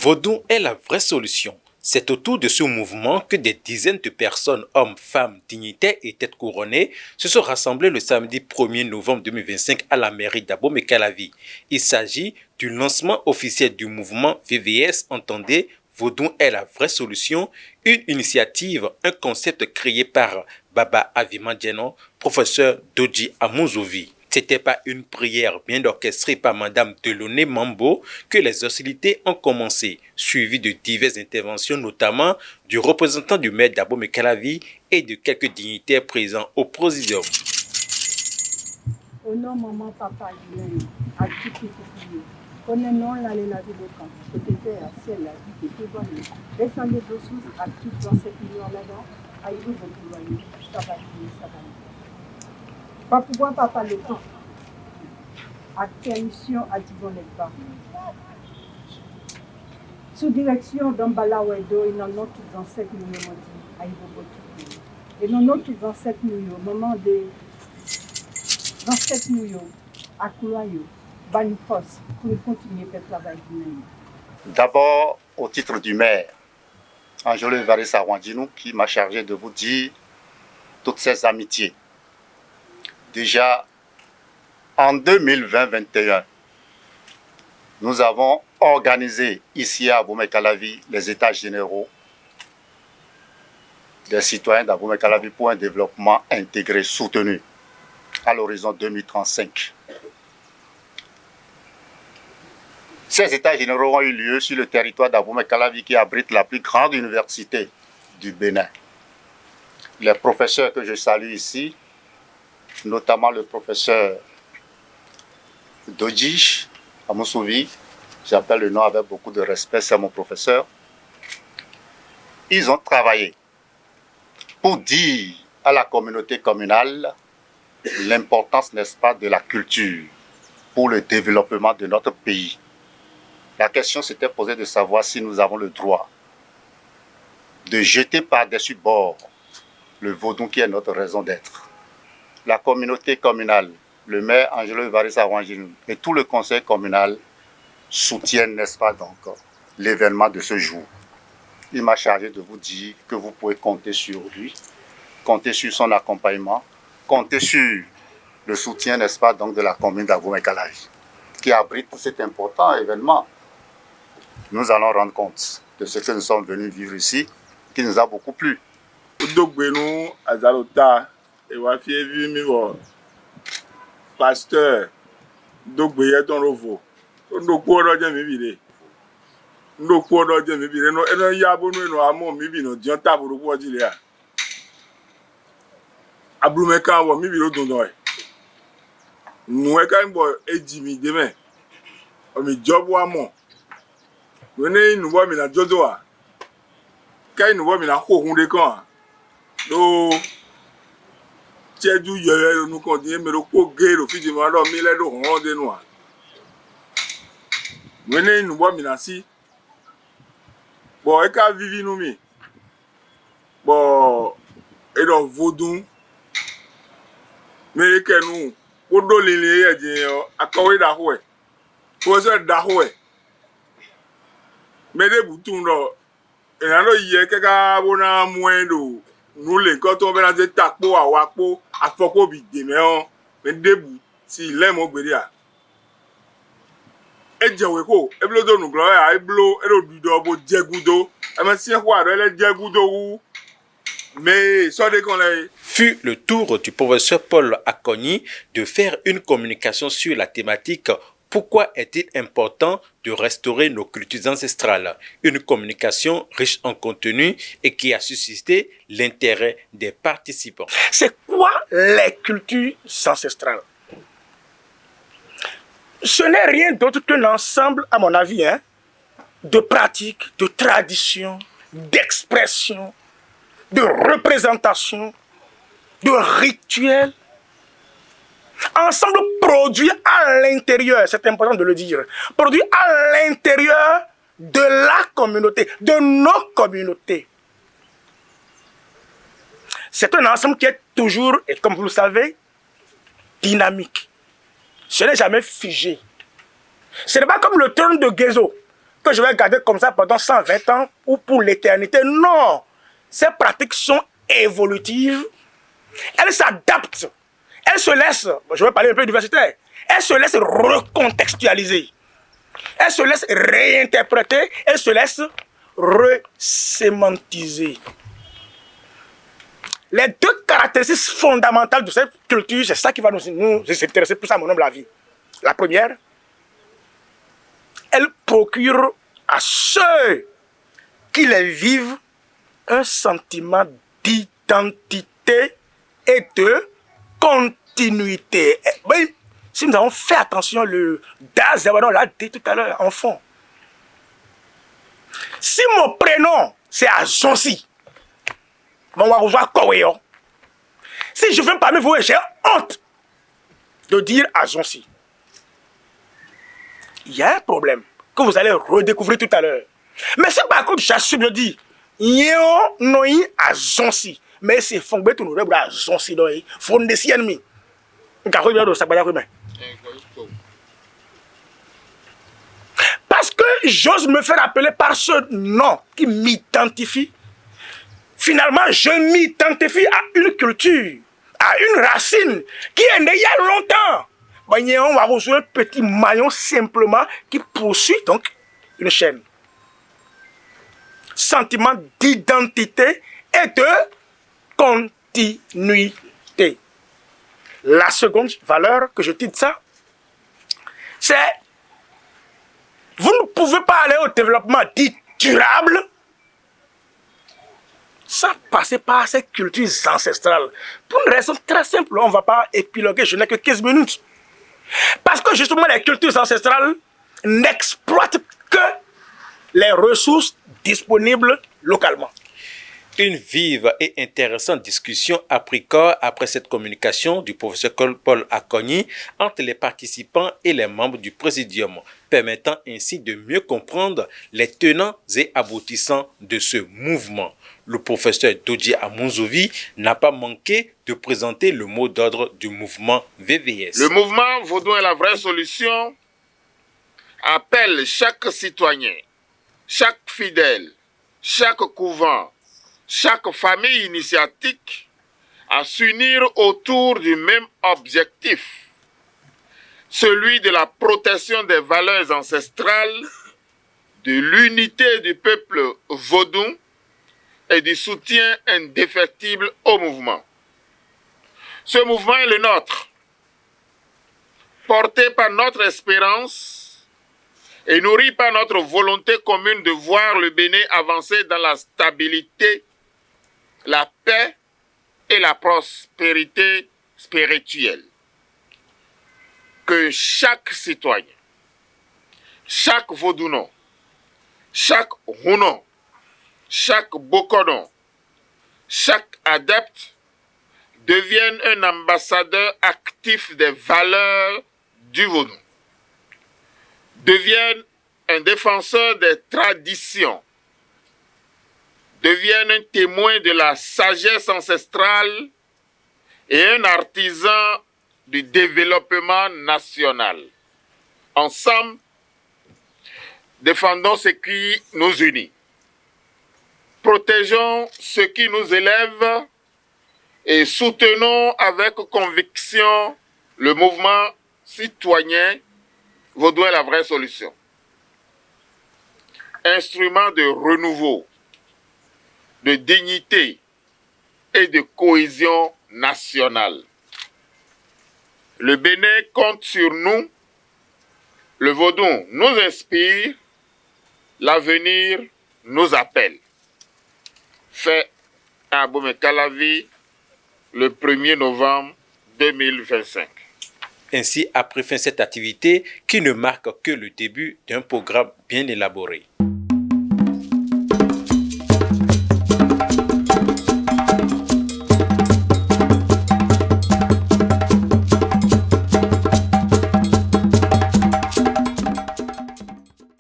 Vodou est la vraie solution. C'est autour de ce mouvement que des dizaines de personnes, hommes, femmes, dignitaires et têtes couronnées, se sont rassemblées le samedi 1er novembre 2025 à la mairie d'Abomey-Calavi. Il s'agit du lancement officiel du mouvement VVS, entendez, Vodou est la vraie solution, une initiative, un concept créé par Baba Aviman-Djenon, professeur Dodji Amouzovi. C'était pas une prière bien orchestrée par Madame Delaunay Mambo que les hostilités ont commencé, suivies de diverses interventions, notamment du représentant du maire d'Abomey-Calavi et de quelques dignitaires présents au présidium. Au nom maman, papa, à qui tu connais-nous l'aller la vie de camp, peut-être à ciel, la vie de tout bonne. Descendez de sources à qui dans cette million là-dedans, à y vous voyez, ça va venir, ça va venir. Pas pouvoir papa le temps. À quelle mission a dit bon pas. Sous direction d'Ambala Wedo et non tous ancêtres nous dit à Ivobotu. Et non tous ancêtres nous au moment des ancêtres nous à Kouayo, Banifos, pour continuer à faire travail humain. D'abord, au titre du maire, Angelo Varissa Rwandinou, qui m'a chargé de vous dire toutes ces amitiés. Déjà, en 2020-2021, nous avons organisé ici à Abomey-Calavi les états généraux des citoyens d'Abomey-Calavi pour un développement intégré soutenu à l'horizon 2035. Ces états généraux ont eu lieu sur le territoire d'Abomey-Calavi qui abrite la plus grande université du Bénin. Les professeurs que je salue ici, notamment le professeur Dodji Amouzovi, j'appelle le nom avec beaucoup de respect, c'est mon professeur. Ils ont travaillé pour dire à la communauté communale l'importance, n'est-ce pas, de la culture pour le développement de notre pays. La question s'était posée de savoir si nous avons le droit de jeter par-dessus bord le vaudou qui est notre raison d'être. La communauté communale, le maire Angelo Varissa Rwandinou et tout le conseil communal soutiennent, n'est-ce pas, donc, l'événement de ce jour. Il m'a chargé de vous dire que vous pouvez compter sur lui, compter sur son accompagnement, compter sur le soutien, n'est-ce pas, donc, de la commune d'Abomey-Calavi, qui abrite cet important événement. Nous allons rendre compte de ce que nous sommes venus vivre ici, qui nous a beaucoup plu. Et wa fie vi mi wo pasteur dogbe ye ton rovo ndo ko do je mi bi de ndo ko do je mi bi de no eno ya bonu eno amo mi bi no jon ta buru ko ji le a abru me kan wo mi bi lo dun do e nu e kan bo eji mi de me o mi job wa mo we ne nu bo mi na jojo a kai nu bo mi na ko hun de kan do Tchedu yeye nous continue mais le ko guerre fiji ma do mi le do hon de no a we ne nu bo mi na si bo e ka vivi nu mi bo e do vodun me ke nu o do le le ye je akawe da ho e ko se da ho e me de butun do e na do ye ke ka bona muendo nous les quand on va dans des tapo à wapo à foko bi demeon mais debu si le mo gbere a e jewe ko e blo do nu glo e blo e do dudo bo jegudo e ma si ko are le jegudo wu mais so de kon le Fut le tour du professeur Paul Akoni de faire une communication sur la thématique « Pourquoi est-il important de restaurer nos cultures ancestrales ?» Une communication riche en contenu et qui a suscité l'intérêt des participants. C'est quoi les cultures ancestrales? Ce n'est rien d'autre qu'un ensemble, à mon avis, de pratiques, de traditions, d'expressions, de représentations, de rituels, ensemble produit à l'intérieur, c'est important de le dire, produit à l'intérieur de la communauté, de nos communautés. C'est un ensemble qui est toujours, et comme vous le savez, dynamique. Ce n'est jamais figé. Ce n'est pas comme le trône de Gézo. que je vais garder comme ça pendant 120 ans ou pour l'éternité. Non. Ces pratiques sont évolutives. Elles s'adaptent. Elles se laissent, je vais parler un peu universitaire, elles se laissent recontextualiser. Elles se laissent réinterpréter. Elles se laissent resémantiser. Les deux caractéristiques fondamentales de cette culture, c'est ça qui va nous intéresser plus à mon humble avis. La première, elle procure à ceux qui les vivent un sentiment d'identité et de continuité. Oui, si nous avons fait attention, le Dazabadon l'a dit tout à l'heure, en fond. Si mon prénom, c'est Azonsi, si je viens parmi vous, j'ai honte de dire Azonsi. Il y a un problème que vous allez redécouvrir tout à l'heure. Mais c'est par contre, j'assume de dire, Yéon noï Azonsi. Mais c'est fondé tout le monde Azonsi noï. Fondé si ennemi. Parce que j'ose me faire appeler par ce nom qui m'identifie. Finalement, je m'identifie à une culture, à une racine qui est née il y a longtemps. On va rejoindre un petit maillon simplement qui poursuit donc une chaîne. Sentiment d'identité et de continuité. La seconde valeur que je dis de ça, c'est vous ne pouvez pas aller au développement dit durable sans passer par ces cultures ancestrales. Pour une raison très simple, on ne va pas épiloguer, je n'ai que 15 minutes. Parce que justement, les cultures ancestrales n'exploitent que les ressources disponibles localement. Une vive et intéressante discussion a pris corps après cette communication du professeur Paul Akogny entre les participants et les membres du Présidium, permettant ainsi de mieux comprendre les tenants et aboutissants de ce mouvement. Le professeur Dodji Amonzovi n'a pas manqué de présenter le mot d'ordre du mouvement VVS. Le mouvement Vaudou est la vraie solution appelle chaque citoyen, chaque fidèle, chaque couvent, chaque famille initiatique à s'unir autour du même objectif, celui de la protection des valeurs ancestrales, de l'unité du peuple vaudou et du soutien indéfectible au mouvement. Ce mouvement est le nôtre, porté par notre espérance et nourri par notre volonté commune de voir le Bénin avancer dans la stabilité, la paix et la prospérité spirituelle. Que chaque citoyen, chaque vaudounon, chaque rounon, chaque bokonon, chaque adepte devienne un ambassadeur actif des valeurs du vaudou, devienne un défenseur des traditions, devienne un témoin de la sagesse ancestrale et un artisan du développement national. Ensemble, défendons ce qui nous unit. Protégeons ce qui nous élève et soutenons avec conviction le mouvement citoyen Vaudou est la vraie solution. Instrument de renouveau, de dignité et de cohésion nationale. Le Bénin compte sur nous, le Vaudou nous inspire, l'avenir nous appelle. Fait à Abomey-Calavi le 1er novembre 2025. Ainsi a pris fin cette activité qui ne marque que le début d'un programme bien élaboré.